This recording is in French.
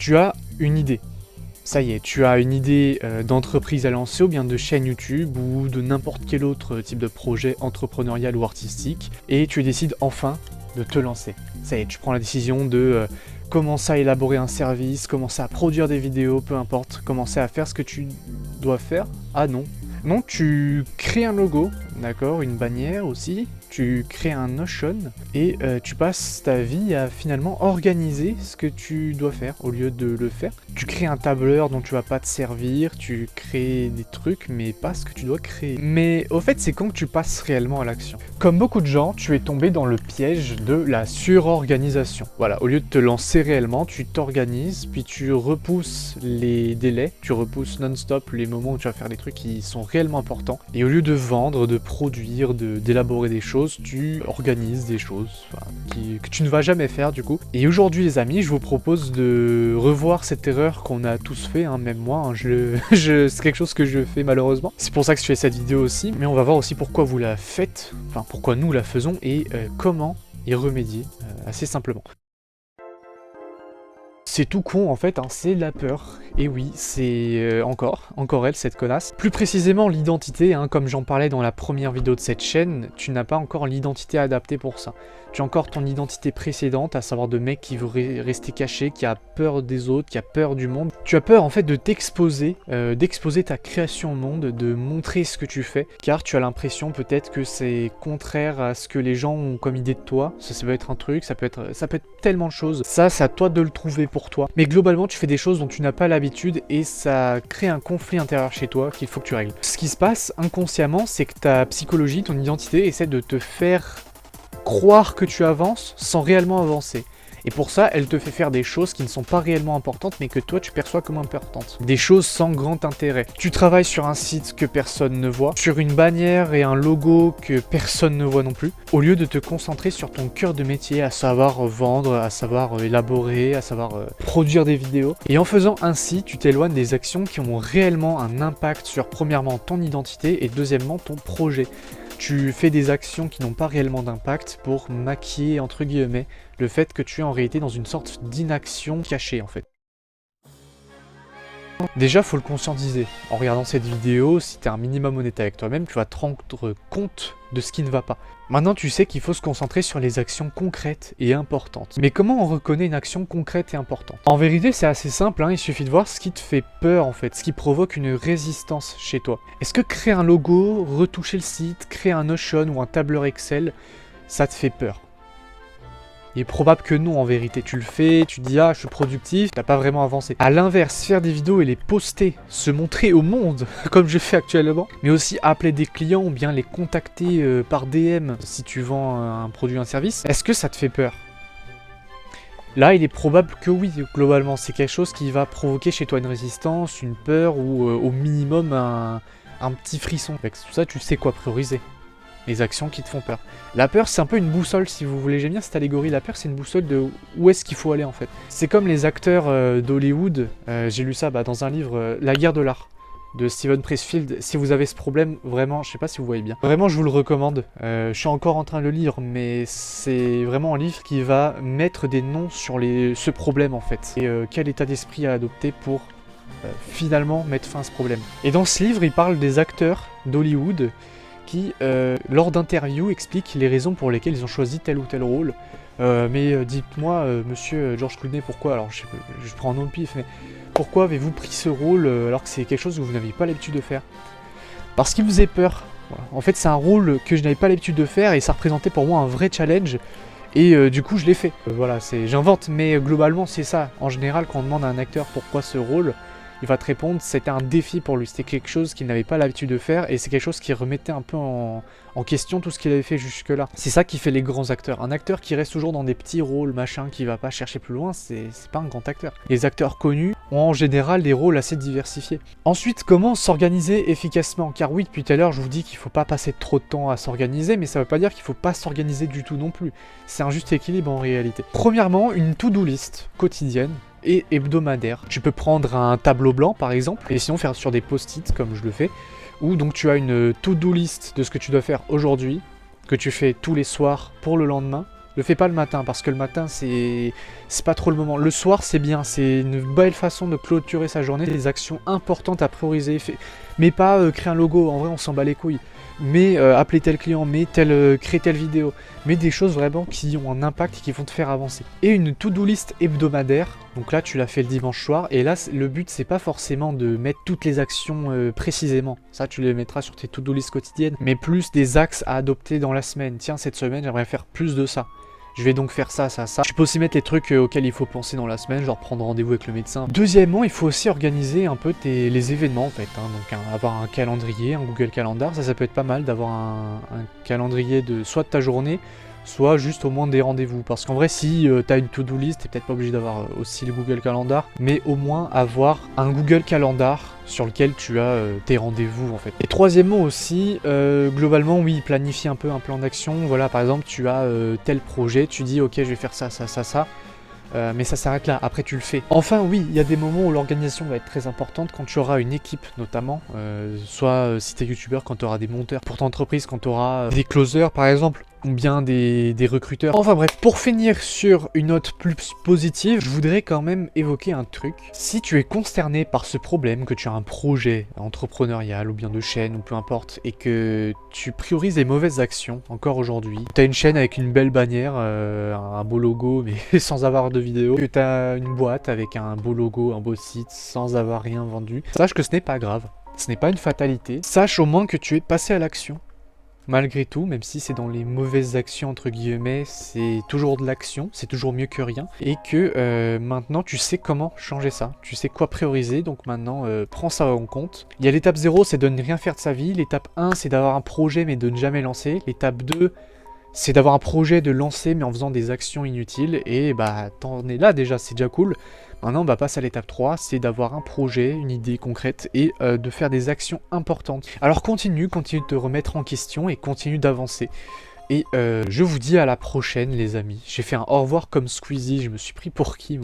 Tu as une idée. Ça y est, tu as une idée d'entreprise à lancer ou bien de chaîne YouTube ou de n'importe quel autre type de projet entrepreneurial ou artistique et tu décides enfin de te lancer. Ça y est, tu prends la décision de commencer à élaborer un service, commencer à produire des vidéos, peu importe, commencer à faire ce que tu dois faire. Ah non. Non, tu crées un logo, d'accord, une bannière aussi, tu crées un Notion et tu passes ta vie à finalement organiser ce que tu dois faire au lieu de le faire. Tu crées un tableur dont tu vas pas te servir, tu crées des trucs mais pas ce que tu dois créer. Mais au fait, c'est quand que tu passes réellement à l'action. Comme beaucoup de gens, tu es tombé dans le piège de la surorganisation. Voilà, au lieu de te lancer réellement, tu t'organises, puis tu repousses les délais, tu repousses non-stop les moments où tu vas faire des trucs qui sont réellement importants. Et au lieu de vendre, de produire, d'élaborer des choses, tu organises des choses que tu ne vas jamais faire du coup. Et aujourd'hui les amis, je vous propose de revoir cette erreur qu'on a tous fait, hein, même moi, hein, c'est quelque chose que je fais malheureusement. C'est pour ça que je fais cette vidéo aussi, mais on va voir aussi pourquoi vous la faites, enfin pourquoi nous la faisons et comment y remédier assez simplement. C'est tout con en fait, hein, c'est la peur. Et oui, c'est encore elle, cette connasse. Plus précisément l'identité, hein, comme j'en parlais dans la première vidéo de cette chaîne, tu n'as pas encore l'identité adaptée pour ça. Tu as encore ton identité précédente, à savoir de mec qui veut rester caché, qui a peur des autres, qui a peur du monde. Tu as peur en fait de t'exposer, d'exposer ta création au monde, de montrer ce que tu fais, car tu as l'impression peut-être que c'est contraire à ce que les gens ont comme idée de toi. Ça peut être un truc, ça peut être tellement de choses. Ça, c'est à toi de le trouver pour toi. Mais globalement, tu fais des choses dont tu n'as pas l'habitude et ça crée un conflit intérieur chez toi qu'il faut que tu règles. Ce qui se passe inconsciemment, c'est que ta psychologie, ton identité essaie de te faire croire que tu avances sans réellement avancer. Et pour ça, elle te fait faire des choses qui ne sont pas réellement importantes, mais que toi, tu perçois comme importantes. Des choses sans grand intérêt. Tu travailles sur un site que personne ne voit, sur une bannière et un logo que personne ne voit non plus, au lieu de te concentrer sur ton cœur de métier, à savoir vendre, à savoir élaborer, à savoir produire des vidéos. Et en faisant ainsi, tu t'éloignes des actions qui ont réellement un impact sur, premièrement, ton identité et deuxièmement, ton projet. Tu fais des actions qui n'ont pas réellement d'impact pour maquiller, entre guillemets, le fait que tu es en réalité dans une sorte d'inaction cachée, en fait. Déjà, faut le conscientiser. En regardant cette vidéo, si tu es un minimum honnête avec toi-même, tu vas te rendre compte de ce qui ne va pas. Maintenant, tu sais qu'il faut se concentrer sur les actions concrètes et importantes. Mais comment on reconnaît une action concrète et importante? En vérité, c'est assez simple, hein, il suffit de voir ce qui te fait peur en fait, ce qui provoque une résistance chez toi. Est-ce que créer un logo, retoucher le site, créer un Notion ou un tableur Excel, ça te fait peur? Il est probable que non en vérité, tu le fais, tu dis ah je suis productif, t'as pas vraiment avancé. À l'inverse, faire des vidéos et les poster, se montrer au monde, comme je fais actuellement, mais aussi appeler des clients ou bien les contacter par DM si tu vends un produit ou un service, est-ce que ça te fait peur? Là, il est probable que oui, globalement, c'est quelque chose qui va provoquer chez toi une résistance, une peur ou au minimum un petit frisson. Avec tout ça, tu sais quoi prioriser. Les actions qui te font peur. La peur, c'est un peu une boussole, si vous voulez. J'aime bien cette allégorie. La peur, c'est une boussole de où est-ce qu'il faut aller, en fait. C'est comme les acteurs d'Hollywood. J'ai lu ça dans un livre, La guerre de l'art, de Steven Pressfield. Si vous avez ce problème, vraiment, je sais pas si vous voyez bien. Vraiment, je vous le recommande. Je suis encore en train de le lire, mais c'est vraiment un livre qui va mettre des noms sur ce problème, en fait. Et quel état d'esprit à adopter pour finalement mettre fin à ce problème. Et dans ce livre, il parle des acteurs d'Hollywood qui, lors d'interviews, expliquent les raisons pour lesquelles ils ont choisi tel ou tel rôle. Mais dites-moi, monsieur George Clooney, pourquoi, alors je prends un nom de pif, mais pourquoi avez-vous pris ce rôle alors que c'est quelque chose que vous n'aviez pas l'habitude de faire? Parce qu'il vous faisait peur. Voilà. En fait, c'est un rôle que je n'avais pas l'habitude de faire et ça représentait pour moi un vrai challenge. Et du coup, je l'ai fait. Voilà, j'invente, mais globalement, c'est ça. En général, quand on demande à un acteur pourquoi ce rôle, il va te répondre, c'était un défi pour lui, c'était quelque chose qu'il n'avait pas l'habitude de faire et c'est quelque chose qui remettait un peu en question tout ce qu'il avait fait jusque-là. C'est ça qui fait les grands acteurs. Un acteur qui reste toujours dans des petits rôles, machin, qui va pas chercher plus loin, c'est pas un grand acteur. Les acteurs connus ont en général des rôles assez diversifiés. Ensuite, comment s'organiser efficacement? Car oui, depuis tout à l'heure, je vous dis qu'il faut pas passer trop de temps à s'organiser, mais ça veut pas dire qu'il faut pas s'organiser du tout non plus. C'est un juste équilibre en réalité. Premièrement, une to-do list quotidienne et hebdomadaire. Tu peux prendre un tableau blanc par exemple, et sinon faire sur des post-it comme je le fais, où donc tu as une to-do list de ce que tu dois faire aujourd'hui, que tu fais tous les soirs pour le lendemain, Le fais pas le matin, parce que le matin, c'est pas trop le moment. Le soir, c'est bien, c'est une belle façon de clôturer sa journée. Des actions importantes à prioriser. Mais pas créer un logo, en vrai, on s'en bat les couilles. Mais appeler tel client, mais créer telle vidéo. Mais des choses vraiment qui ont un impact et qui vont te faire avancer. Et une to-do list hebdomadaire. Donc là, tu l'as fait le dimanche soir. Et là, le but, c'est pas forcément de mettre toutes les actions précisément. Ça, tu les mettras sur tes to-do list quotidiennes. Mais plus des axes à adopter dans la semaine. Tiens, cette semaine, j'aimerais faire plus de ça. Je vais donc faire ça, ça, ça. Tu peux aussi mettre les trucs auxquels il faut penser dans la semaine, genre prendre rendez-vous avec le médecin. Deuxièmement, il faut aussi organiser un peu les événements en fait. Donc avoir un calendrier, un Google Calendar, ça peut être pas mal d'avoir un calendrier de soit de ta journée, soit juste au moins des rendez-vous. Parce qu'en vrai, si t'as une to-do list, t'es peut-être pas obligé d'avoir aussi le Google Calendar, mais au moins avoir un Google Calendar sur lequel tu as tes rendez-vous en fait. Et troisièmement aussi, globalement oui, planifier un peu un plan d'action. Voilà, par exemple, tu as tel projet, tu dis ok, je vais faire ça, ça, ça, ça. Mais ça s'arrête là, après tu le fais. Enfin oui, il y a des moments où l'organisation va être très importante quand tu auras une équipe notamment, soit si tu es youtubeur, quand tu auras des monteurs pour ton entreprise, quand tu auras des closers par exemple, ou bien des recruteurs. Enfin bref, pour finir sur une note plus positive, je voudrais quand même évoquer un truc. Si tu es concerné par ce problème, que tu as un projet entrepreneurial ou bien de chaîne ou peu importe, et que tu priorises les mauvaises actions encore aujourd'hui, tu as une chaîne avec une belle bannière, un beau logo mais sans avoir de vidéo, que tu as une boîte avec un beau logo, un beau site sans avoir rien vendu, sache que ce n'est pas grave, ce n'est pas une fatalité, sache au moins que tu es passé à l'action. Malgré tout, même si c'est dans les mauvaises actions entre guillemets, c'est toujours de l'action, c'est toujours mieux que rien. Et que maintenant tu sais comment changer ça, tu sais quoi prioriser, donc maintenant prends ça en compte. Il y a l'étape 0, c'est de ne rien faire de sa vie. L'étape 1, c'est d'avoir un projet mais de ne jamais lancer. L'étape 2, c'est d'avoir un projet de lancer mais en faisant des actions inutiles. Et bah t'en es là déjà, c'est déjà cool. Maintenant, bah, passe à l'étape 3, c'est d'avoir un projet, une idée concrète et de faire des actions importantes. Alors continue de te remettre en question et continue d'avancer. Et je vous dis à la prochaine les amis. J'ai fait un au revoir comme Squeezie, je me suis pris pour qui ?